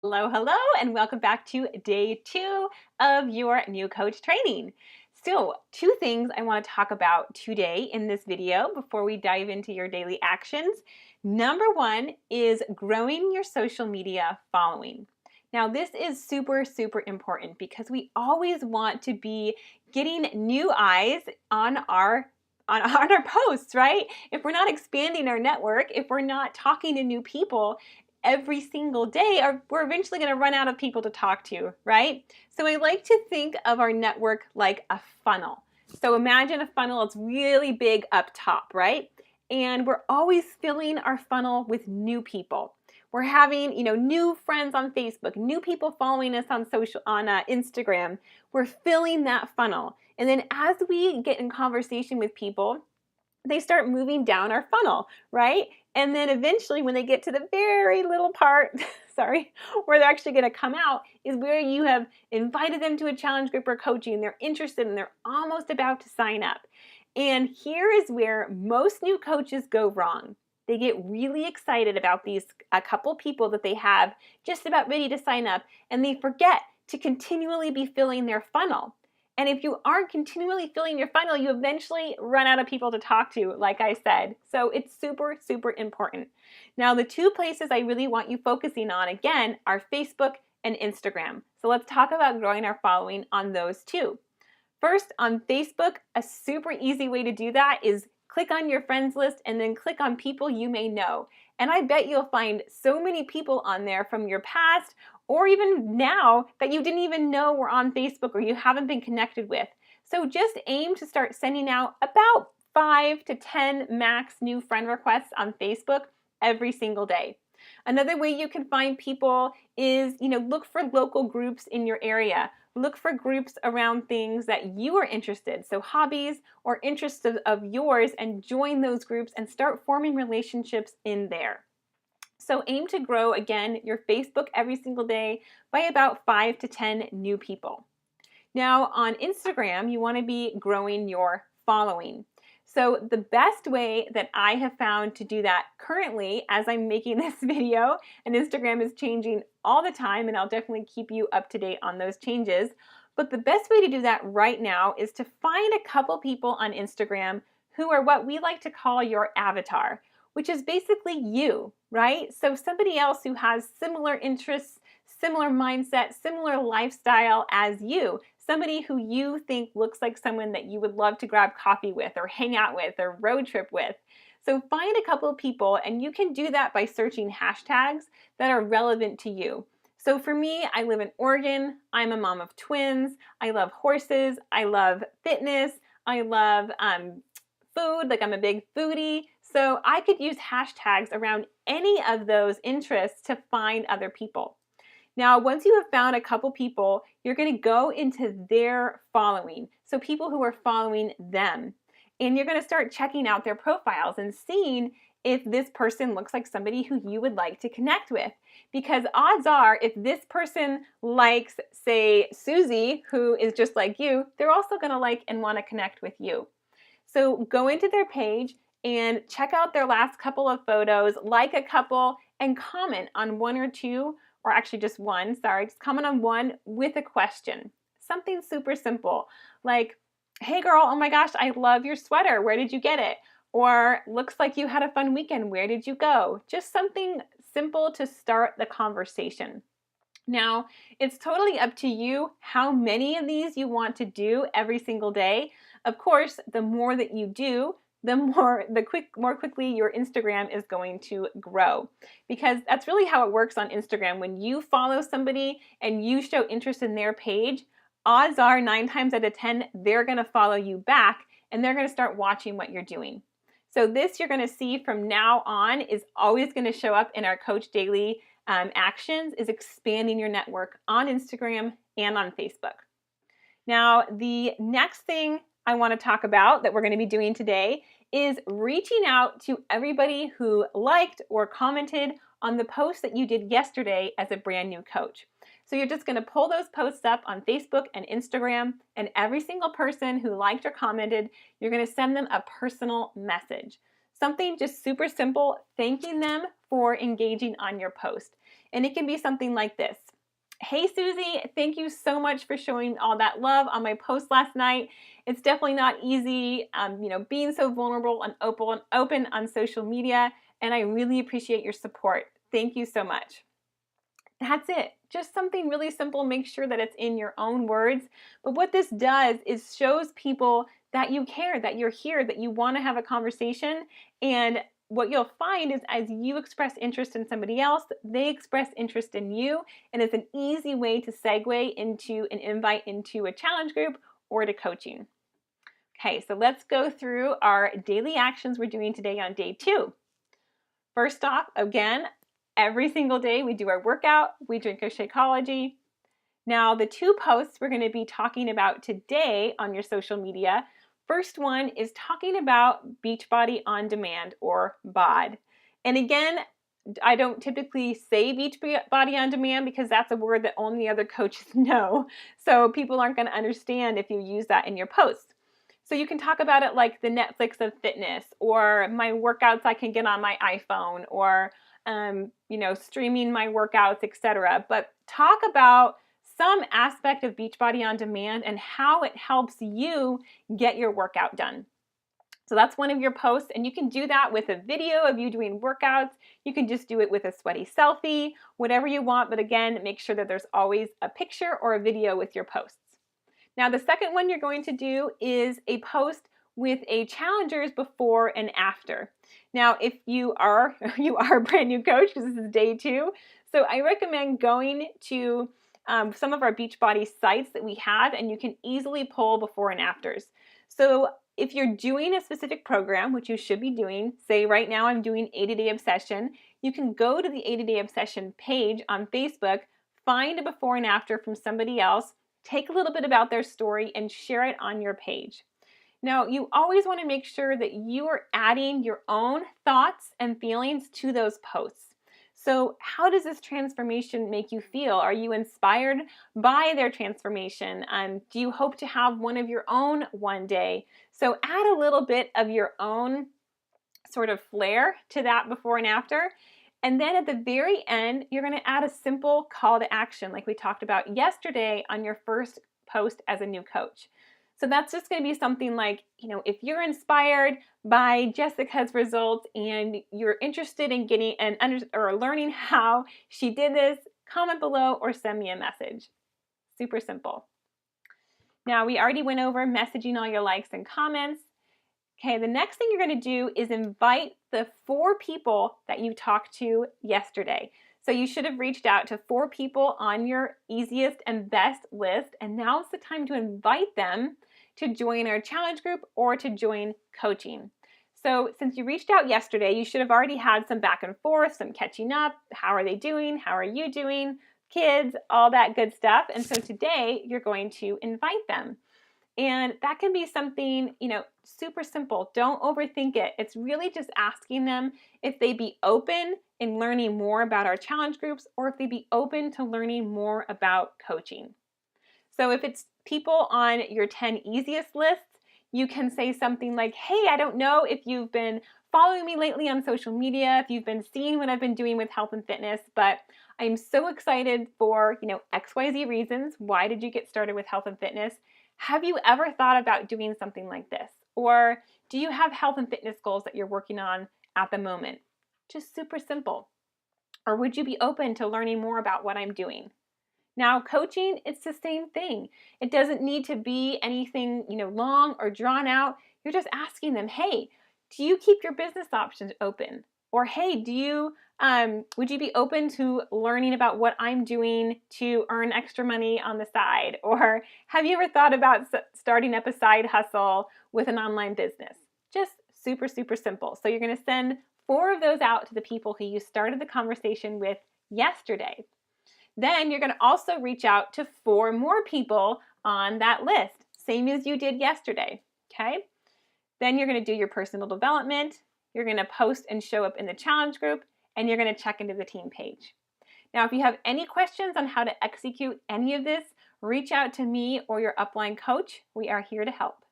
Hello, hello, and welcome back to day 2 of your new coach training. So, two things I want to talk about today in this video before we dive into your daily actions. Number one is growing your social media following. Now, this is super, super important because we always want to be getting new eyes on our posts, right? If we're not expanding our network, if we're not talking to new people every single day, we're eventually going to run out of people to talk to, right? So I like to think of our network like a funnel. So imagine a funnel, it's really big up top, right? And we're always filling our funnel with new people. We're having, new friends on Facebook, new people following us on Instagram. We're filling that funnel. And then as we get in conversation with people, they start moving down our funnel, right? And then eventually when they get to the very little part, where they're actually going to come out is where you have invited them to a challenge group or coaching, they're interested and they're almost about to sign up. And here is where most new coaches go wrong. They get really excited about a couple people that they have just about ready to sign up, and they forget to continually be filling their funnel. And if you aren't continually filling your funnel, you eventually run out of people to talk to, like I said. So it's super, super important. Now, the two places I really want you focusing on, again, are Facebook and Instagram. So let's talk about growing our following on those two. First, on Facebook, a super easy way to do that is click on your friends list and then click on people you may know. And I bet you'll find so many people on there from your past or even now that you didn't even know were on Facebook or you haven't been connected with. So just aim to start sending out about 5 to 10 max new friend requests on Facebook every single day. Another way you can find people is, look for local groups in your area. Look for groups around things that you are interested, so hobbies or interests of yours, and join those groups and start forming relationships in there. So aim to grow, again, your Facebook every single day by about 5 to 10 new people. Now on Instagram, you want to be growing your following. So the best way that I have found to do that currently as I'm making this video, and Instagram is changing all the time, and I'll definitely keep you up to date on those changes, but the best way to do that right now is to find a couple people on Instagram who are what we like to call your avatar, which is basically you, right? So somebody else who has similar interests, similar mindset, similar lifestyle as you. Somebody who you think looks like someone that you would love to grab coffee with or hang out with or road trip with. So find a couple of people, and you can do that by searching hashtags that are relevant to you. So for me, I live in Oregon. I'm a mom of twins. I love horses. I love fitness. I love food, like I'm a big foodie. So I could use hashtags around any of those interests to find other people. Now, once you have found a couple people, you're going to go into their following. So people who are following them. And you're going to start checking out their profiles and seeing if this person looks like somebody who you would like to connect with. Because odds are, if this person likes, say, Susie, who is just like you, they're also going to like and want to connect with you. So go into their page and check out their last couple of photos, like a couple, and comment on one or two, or actually just one, just comment on one with a question. Something super simple, like, hey girl, oh my gosh, I love your sweater. Where did you get it? Or looks like you had a fun weekend. Where did you go? Just something simple to start the conversation. Now, it's totally up to you how many of these you want to do every single day. Of course, the more that you do, the more quickly your Instagram is going to grow. Because that's really how it works on Instagram. When you follow somebody and you show interest in their page, odds are 9 times out of 10, they're going to follow you back and they're going to start watching what you're doing. So this you're going to see from now on is always going to show up in our Coach Daily actions, is expanding your network on Instagram and on Facebook. Now, the next thing I want to talk about that we're going to be doing today is reaching out to everybody who liked or commented on the post that you did yesterday as a brand new coach. So you're just going to pull those posts up on Facebook and Instagram, and every single person who liked or commented, you're going to send them a personal message. Something just super simple, thanking them for engaging on your post. And it can be something like this. Hey Susie, thank you so much for showing all that love on my post last night. It's definitely not easy, being so vulnerable and open on social media, and I really appreciate your support. Thank you so much. That's it. Just something really simple. Make sure that it's in your own words. But what this does is shows people that you care, that you're here, that you want to have a conversation. And what you'll find is as you express interest in somebody else, they express interest in you. And it's an easy way to segue into an invite into a challenge group or to coaching. Okay, so let's go through our daily actions we're doing today on day 2. First off, again, every single day we do our workout, we drink our Shakeology. Now, the 2 posts we're going to be talking about today on your social media. First one is talking about Beachbody On Demand, or BOD. And again, I don't typically say Beachbody On Demand because that's a word that only other coaches know. So people aren't going to understand if you use that in your posts. So you can talk about it like the Netflix of fitness, or my workouts I can get on my iPhone, or streaming my workouts, etc. But talk about some aspect of Beachbody On Demand and how it helps you get your workout done. So that's one of your posts, and you can do that with a video of you doing workouts. You can just do it with a sweaty selfie, whatever you want, but again, make sure that there's always a picture or a video with your posts. Now, the second one you're going to do is a post with a challengers before and after. Now, if you are a brand new coach, because this is day 2, so I recommend going to some of our Beachbody sites that we have, and you can easily pull before and afters. So if you're doing a specific program, which you should be doing, say right now I'm doing 80-Day Obsession, you can go to the 80-Day Obsession page on Facebook, find a before and after from somebody else, take a little bit about their story and share it on your page. Now, you always want to make sure that you are adding your own thoughts and feelings to those posts. So how does this transformation make you feel? Are you inspired by their transformation? Do you hope to have one of your own one day? So add a little bit of your own sort of flair to that before and after. And then at the very end, you're going to add a simple call to action like we talked about yesterday on your first post as a new coach. So that's just going to be something like, if you're inspired by Jessica's results and you're interested in getting or learning how she did this, comment below or send me a message. Super simple. Now, we already went over messaging all your likes and comments. Okay, the next thing you're going to do is invite the 4 people that you talked to yesterday. So you should have reached out to 4 people on your easiest and best list, and now is the time to invite them to join our challenge group or to join coaching. So since you reached out yesterday, you should have already had some back and forth, some catching up. How are they doing? How are you doing? Kids, all that good stuff. And so today you're going to invite them. And that can be something, super simple. Don't overthink it. It's really just asking them if they be open in learning more about our challenge groups or if they be open to learning more about coaching. So if it's people on your 10 easiest lists, you can say something like, hey, I don't know if you've been following me lately on social media, if you've been seeing what I've been doing with health and fitness, but I'm so excited for, XYZ reasons. Why did you get started with health and fitness? Have you ever thought about doing something like this? Or do you have health and fitness goals that you're working on at the moment? Just super simple. Or would you be open to learning more about what I'm doing? Now, coaching, it's the same thing. It doesn't need to be anything, long or drawn out. You're just asking them, hey, do you keep your business options open? Or hey, would you be open to learning about what I'm doing to earn extra money on the side? Or have you ever thought about starting up a side hustle with an online business? Just super, super simple. So you're going to send 4 of those out to the people who you started the conversation with yesterday. Then you're going to also reach out to 4 more people on that list, same as you did yesterday, okay? Then you're going to do your personal development, you're going to post and show up in the challenge group, and you're going to check into the team page. Now, if you have any questions on how to execute any of this, reach out to me or your upline coach. We are here to help.